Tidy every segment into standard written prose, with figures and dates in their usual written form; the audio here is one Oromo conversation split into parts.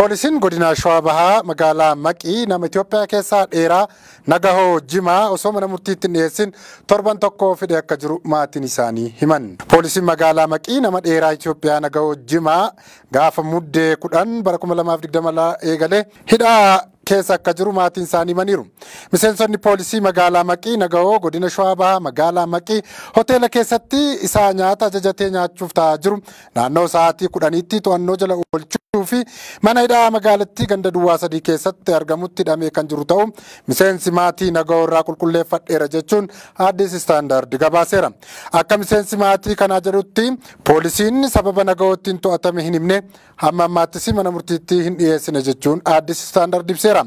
Poolisiin godina Shawaa Bahaa magaalaa Maqii nama Itoophiyaa keessaa dheeraa Nagahoo Jimaa osoo mana murtiitti hin dhiyeessin torban tokko fide akka jiru maatiin isaanii himan. Poolisiin magaalaa Maqii nama dheeraa Itoophiyaa Nagahoo Jimaa gaafa muddee 10 bara 2020 eegale hidhaa keessa akka jiru maatiin isaanii himaniiru. Miseensonni poolisii magaalaa Maqii Nagahoo godina Shawaa Bahaa magaalaa Maqii hoteela keessatti isaa nyaata ajajatee nyaachuuf taa'aa jiru. Naannoo sa'aatii 10tti to'annoo jala oolchuu fi mana hidhaa magaalattii ganda duwwaa 3 keessatti argamutti hidhamee kan jiru ta'u miseensi maatii Nagahoo irraa qulqulleeffadheera jechuun Addis Standard gabaaseera. Akka miseensi maatii kanaa jedhutti poolisiin sababa Nagahootiin to'atame hin himne hamma ammaattis mana murtiitti hin dhiyeessine jechuun Addis Standard ibseera.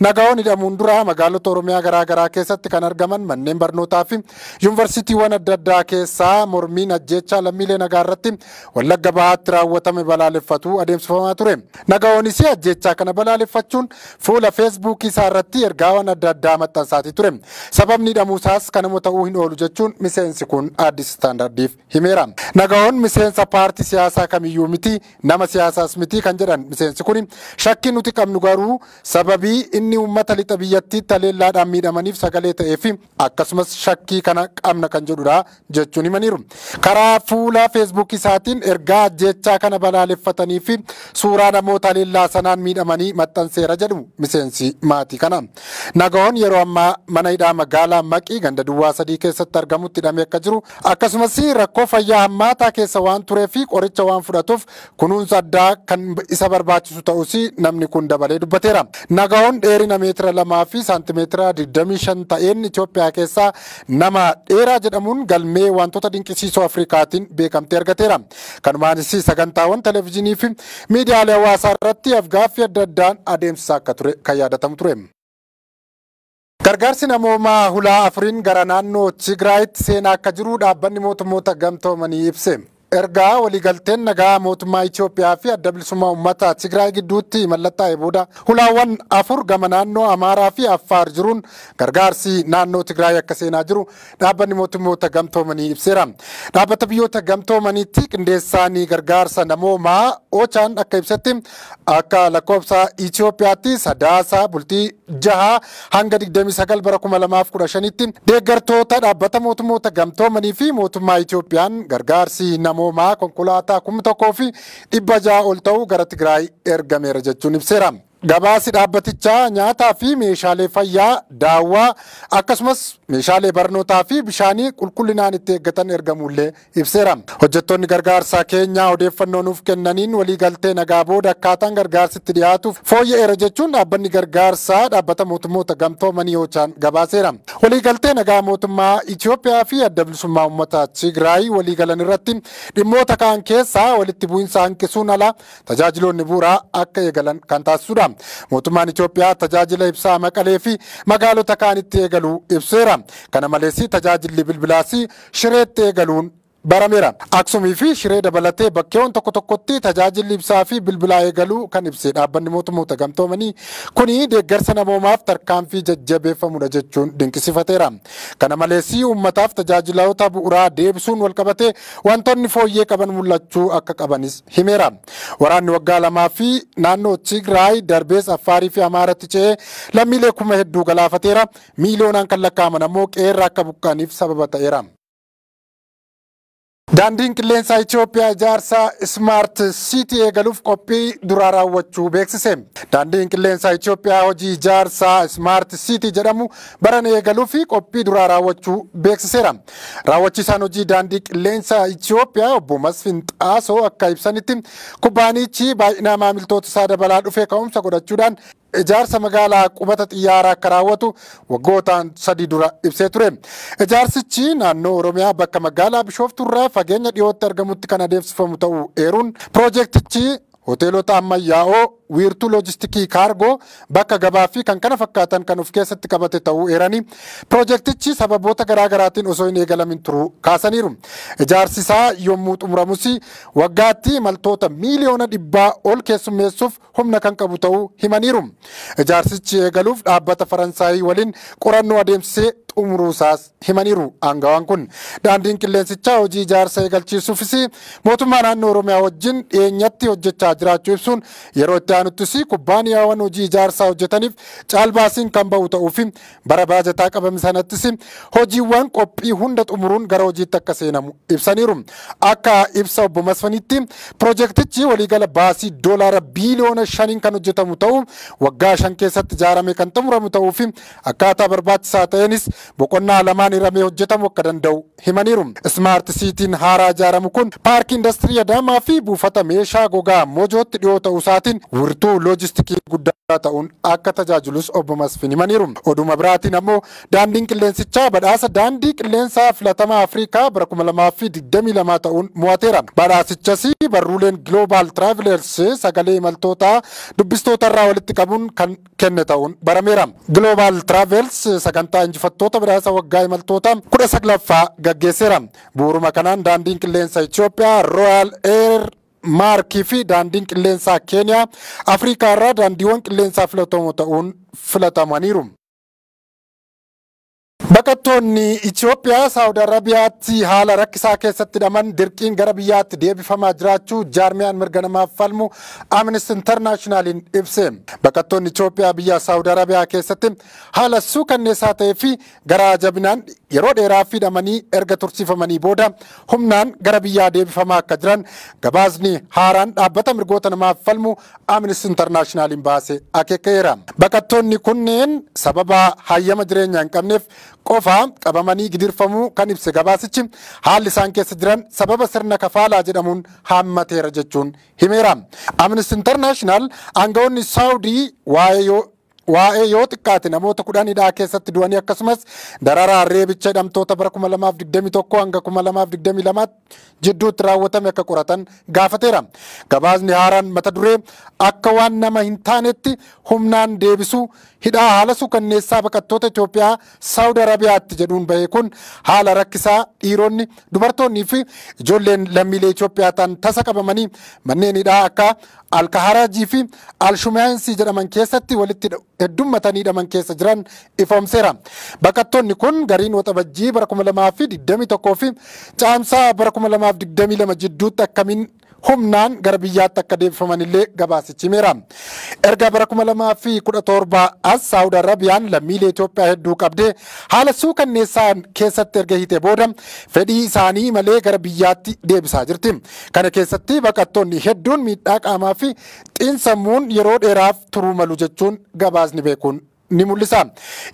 Nagahoon hidhamuun dura magaalota Oromiyaa garaa keessatti kan argaman manneen barnootaa fi yuunivarsiitiiwwan adda addaa keessaa mormiin ajjeechaa lammiilee nagaa irratti Wallagga Bahaatti raawwatame balaaleffatu adeemsifamaa ture. Nagahoonis ajjeechaa kana balaaleffachuun fuula feesbuukii isaa irratti ergaawwan adda addaa maxxansaatii ture. Sababni hidhamuusaas kanuma ta'uu hin oolu jechuun miseensi kun Addis Standardiif himeera. Nagahoon miseensa paartii siyaasaa kamiyyuu miti, nama siyaasaas miti kan jedhan miseensi kun shakkii nuti qabnu garuu sababii inni uummata lixa biyyattii taleellaadhaan miidhamaniif sagalee ta'eef akkasumas shakkii kana qabna kan jedhudha jechuun himaniiru. Karaa fuula feesbuukii isaatiin ergaa ajjeechaa kana balaaleffatanii fi suuraa namoota taleellaa sanaan miidhamanii maxxanseera jedhu miseensi maatii kana. Nagahoon yeroo ammaa mana hidhaa magaalaa Maqii ganda duwwaa 3 keessatti argamutti hidhamee akka jiru akkasumas rakkoo fayyaa hammaataa keessa waan turee fi qoricha waan fudhatuuf kunuunsa addaa kan isa barbaachisu ta'us namni kun dabalee dubbateera. Nagahoon dheerina meetira 2 fi saantimeetira 25 ta'een Itoophiyaa keessaa nama dheeraa jedhamuun galmee wantoota dinqisiisoo Afrikaatiin beekamtee argateera. Kanumaanis sagantaawwan televezyiinii fi miidiyaalee hawaasaa irratti afgaaffii adda addaan adeemsisaa akka ture kan yaadatamu ture. Gargaarsi namoomaa hulaa afuriin gara naannoo Tigraayitti seenaa akka jiru dhaabbanni mootummoota gamtoomanii ibse. Ergaa waliigalteen nagaa mootummaa Itoophiyaa fi adda bilisummaa uummata Tigraay gidduutti mallattaa'e booda hulaawwan 4 gama naannoo Amaaraa fi Affaar jiruun gargaarsi naannoo Tigraay akka seenaa jiru dhaabbanni mootummoota gamtoomanii ibseera. Dhaabbata biyyoota gamtoomaniitti qindeessaanii gargaarsa namoomaa Ochaan akka ibsetti akka lakkoofsa Itoophiyaatti sadaasa bultii 6 hanga 29 bara 2015tti deeggartoota dhaabbata mootummoota gamtoomanii fi mootummaa Itoophiyaan gargaarsi namoomaa konkolaataa 1,600 ol ta'u gara Tigraay ergameera jechuun ibseera. Gabaasi dhaabbatichaa nyaataa fi meeshaalee fayyaa, daawwaa akkasumas meeshaalee barnootaa fi bishaanii qulqullinaan itti eeggatan ergamuullee ibseera. Hojjettoonni gargaarsaa keenyaa odeeffannoo nuuf kennaniin waliigaltee nagaa booda akkaataan gargaarsitti dhiyaatuuf fooyya'eera jechuun dhaabbanni gargaarsaa dhaabbata mootummoota gamtoomanii Ochaan gabaaseera. Waliigaltee nagaa mootummaa Itoophiyaa fi adda bilisummaa uummata Tigraay waliigalan irratti dhimmoota kaan keessaa walitti bu'iinsa hanqisuun ala tajaajiloonni bu'uuraa akka eegalan kan taasisudha. Mootummaan Itoophiyaa tajaajila ibsaa Maqalee fi magaalota kaanitti eegaluu ibseera. Kana malees tajaajilli bilbilaas Shireetti eegaluun barameera. Aksumii fi Shiree dabalatee bakkeewwan tokkotti tajaajilli ibsaa fi bilbilaa eegaluu kan ibse dhaabbanni mootummoota gamtoomanii kuni deeggarsa namoomaaf tarkaanfii jajjabeeffamudha jechuun dinqisiifateera. Kana malees uummataaf tajaajiloota bu'uuraa deebisuun walqabatee wantoonni fooyyee qaban mul'achuu akka qabanis himeera. Waraanni waggaa 2 fi naannoo Tigraay darbees Affaarii fi Amaaratti ce'ee lammiilee 1,000 galaafateera. Miiliyoonaan kan lakkaa'aman ammoo qeerra akka buqqa'aniif sababa ta'eera. Daandiin qilleensaa Itoophiyaa ijaarsa Smart City eegaluuf qophii duraa raawwachuu beeksise. Daandiin qilleensaa Itoophiyaa hojii ijaarsa Smart City jedhamu barana eegaluuf qophii duraa raawwachuu beeksiseera. Raawwachiisaan hojii daandii qilleensaa Itoophiyaa obbo Masfin Xaasoo akka ibsanitti kubbaanichi baay'ina maamiltoota isaa dabalaa dhufee ka'umsa godhachuudhaan ijaarsa magaalaa qubata xiyyaaraa akka raawwatu waggootaan 3 dura ibsee ture. Ijaarsichi naannoo Oromiyaa bakka magaalaa Bishooftuurraa fageenya dhiyootti argamutti kan adeemsifamu ta'uu eeruun piroojeektichi hoteelota ammayyaa'oo wiirtuu loojistikii kaargoo bakka gabaa fi kan kana fakkaatan kan of keessatti qabate ta'uu eeranii piroojeektichi sababoota garaagaraatiin osoo hin eegalamin turuu kaasaniiru. Ijaarsi isaa yommuu xumuramus waggaatti imaltoota miiliyoona 100 ol keessummeessuuf humna kan qabu ta'uu himaniiru. Ijaarsichi eegaluuf dhaabbata Faransaayii waliin qorannoo adeemsisee xumuruusaas himaniiru. Aangawaan kun daandiin qilleensichaa hojii ijaarsa eegalchiisuufis mootummaa naannoo Oromiyaa wajjin dhiyeenyatti hojjechaa jiraachuu ibsuun yeroo itti aanuttis kubbaaniyaawwan hojii ijaarsaa hojjetaniif caalbaasiin kan ba'u ta'uu fi bara baajataa qabame sanattis hojiiwwan qophii hunda xumuruun gara hojiitti akka seenamu ibsaniiru. Akka ibsa obbo Masfanitti piroojeektichi waliigala baasii doolaara biiliyoona 5 kan hojjetamu ta'uu waggaa 5 keessatti ijaarame kan xumuramu ta'uu fi akkaataa barbaachisaa ta'eenis boqonnaa lamaan hiramee hojjetamu akka danda'u himaniiru. Smart Cityin haaraa ijaaramu kun paarkii industirii Adaamaa fi buufata meeshaa gogaa Moojootti dhiyoo ta'uu isaatiin wirtuu loojistikii guddaa ta'uun akka tajaajilus obbo Masfin himaniiru. Oduma biraatiin ammoo daandiin qilleensichaa badhaasa daandii qilleensaa filatamaa Afrikaa bara 2022 ta'uun mo'ateera. Badhaasichas barruuleen Global Travelers sagalee imaltootaa dubbistoota irraa walitti qabuun kan kenne ta'uun barameera. Global Travels sagantaa injifattoota badhaasa waggaa imaltoota 19ffaa gaggeesseera. Bu'uuruma kanaan daandiin qilleensa Itoophiyaa Royal Air Maarkii fi daandiin qilleensaa Keeniyaa Afrikaa irraa daandiiwwan qilleensaa filatamoo ta'uun filatamaniiru. Baqattoonni Itoophiyaa Saawud Arabiyaatti haala rakkisaa keessatti hidhaman dirqiin gara biyyaatti deebifamaa jiraachuu jaarmiyaan mirga namaaf falmu Amnesty Internationalin ibse. Baqattoonni Itoophiyaa biyya Saawud Arabiyaa keessatti haala suukanneessaa ta'ee fi garaa jabinaan yeroo dheeraaf hidhamanii erga tursiifamanii booda humnaan gara biyyaa deebifamaa akka jiran gabaasni haaraan dhaabbata mirgoota namaaf falmu Amnesty Internationalin baase akeekeera. Baqattoonni kunneen sababa hayyama jireenyaa hin qabneef qofa qabamanii gidirfamuu kan ibse gabaasichi haalli isaan keessa jiran sababa sirna kafaalaa jedhamuun haammateera jechuun himeera. Amnesty International aangawoonni Saawudii waa'ee yoo xiqqaate namoota 10 keessatti du'anii akkasumas dararaa reebicha hidhamtoota bara 2021 hanga 2022 jidduutti raawwatame akka qoratan gaafateera. Gabaasni haaraan mata duree akka waan nama hin taanetti humnaan deebisuu hidhaa haala suukanneessaa baqattoota Itoophiyaa Saawud Arabiyaatti jedhuun bahe kun haala rakkisaa dhiironni dubartoonnii fi ijoolleen lammiilee Itoophiyaa ta'an tasa qabamanii manneen hidhaa akka Alkaharajii fi Alshumaayinsi jedhaman keessatti walitti heddummatanii hidhaman keessa jiran ifoomseera. Baqattoonni kun gariin waxabajjii bara 2021 fi caamsaa bara 2022 jidduutti akkamiin humnaan gara biyyaatti akka deebifaman illee gabaasichi himeera. Erga bara 2017 as Saawud Arabiyaan lammiilee Itoophiyaa hedduu qabdee haala suukanneessaa keessatti erga hiite booda fedhii isaanii malee gara biyyaatti deebisaa jirti. Kana keessatti baqattoonni hedduun miidhaa qaamaa fi xiinsammuun yeroo dheeraaf turuu malu jechuun gabaasni beekuun ni mul'isa.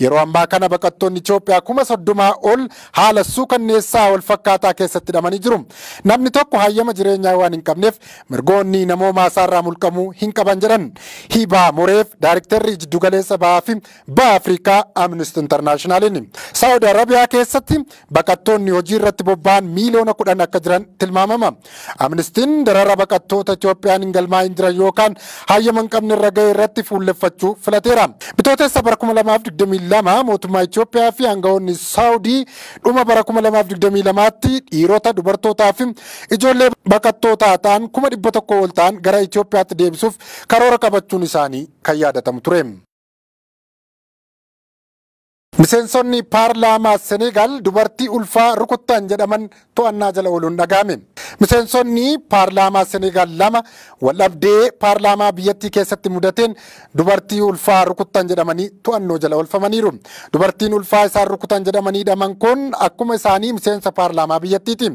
Yeroo ammaa kana baqattoonni Itoophiyaa 30,000 ol haala suukanneessaa wal fakkaataa keessatti hidhamanii jiru. Namni tokko hayyama jireenyaa waan hin qabneef mirgoonni namoomaa isaarraa mulqamuu hin qaban jedhan Hibaa Moreef Daayirektarri Jiddugaleessa Bahaa fi Baha Afrikaa Amnesty Internationalin. Saawud Arabiyaa keessatti baqattoonni hojii irratti bobba'an miiliyoona 10 akka jiran tilmaamama. Amnestiin darara baqattoota Itoophiyaan hin galmaa'in jiran yookaan hayyama hin qabne irra ga'e irratti fuulleffachuu filateera. Bitootessa bara 2022 mootummaa Itoophiyaa fi aangawoonni Saawudii dhuma bara 2022tti dhiirota dubartootaa fi ijoollee baqattootaa ta'an 100,000 ol ta'an gara Itoophiyaatti deebisuuf karoora qabachuun isaanii kan yaadatamu ture. Miseensonni paarlaamaa Senegaal dubartii ulfaa rukuttan jedhaman to'annaa jala ooluun dhaga'ame. Miseensonni paarlaamaa Senegaal 2 waldhabdee paarlaamaa biyyattii keessatti mudateen dubartii ulfaa rukuttan jedhamanii to'annoo jala oolfamaniiru. Dubartiin ulfaa isaan rukutan jedhamanii hidhaman kun akkuma isaanii miseensa paarlaamaa biyyattiiti.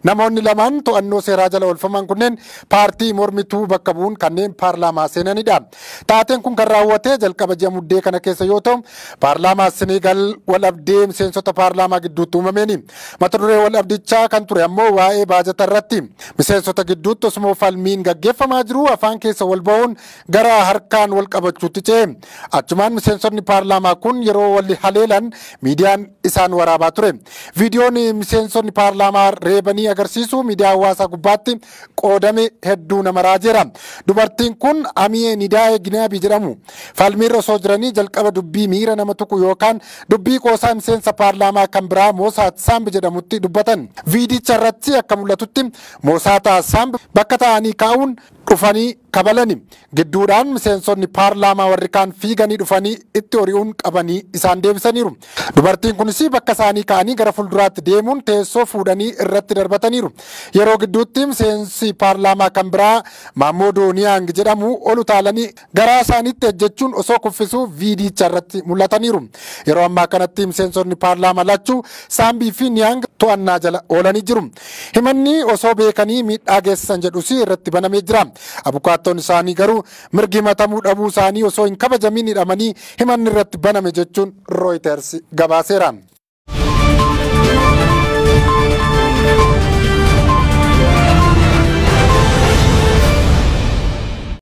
Namoonni lamaan to'annoo seeraa jala oolfaman kunneen paartii mormituu bakka bu'uun kanneen paarlaamaa seenanidha. Taateen kun kan raawwate jalqaba ji'a muddee kana keessa yoo ta'u paarlaamaa Senegaal waldhabdee miseensota paarlaamaa gidduutti uumameeni. Mata duree waldhabdichaa kan ture ammoo waa'ee baajata irratti. Miseensota gidduutti osuma falmiin gaggeeffamaa jiru afaan keessa wal ba'uun gara harkaan wal qabachuutti ce'e. Achumaan miseensonni paarlaamaa kun yeroo wal haleelan miidiyaan isaan waraabaa ture. Viidiyoon miseensonni paarlaamaa reebanii agarsiisu miidiyaa hawaasaa gubbaatti qoodame hedduu nama raajeera. Dubartiin kun Amiyee Nidaa'ee Ginaabii jedhamu. Falmiirra osoo jiranii jalqaba dubbii miira nama tuqu yookaan dubbii qoosaa miseensa paarlaamaa kan biraa Moosaat Saamb jedhamutti dubbatan. Viidicha irratti akka mul'atutti Moosaat Saamb bakka ta'anii kaa'uun dhufanii kabalani. Gidduudhaan miseensonni paarlaamaa warri kaan fiiganii dhufanii itti hori'uun qabanii isaan deebisaniiru. Dubartiin kunis bakka isaanii ka'anii gara fuulduraatti deemuun teessoo fuudhanii irratti darbataniiru. Yeroo gidduutti miseensi paarlaamaa kan biraa Maammoodoo Niyaang jedhamu ol utaalanii garaa isaaniitti ejjechuun osoo kuffisuu viidiyicha irratti mul'ataniiru. Yeroo ammaa kanatti miseensonni paarlaamaa lachuu Saambii fi Niyaang to'annaa jala oolanii jiru. Himanni osoo beekanii miidhaa geessisan jedhus irratti banamee jira. Abukaattoon isaanii garuu mirgi himatamuu dhabuu isaanii osoo hin kabajamin hidhamanii himanni irratti baname jechuun Reuters gabaaseera.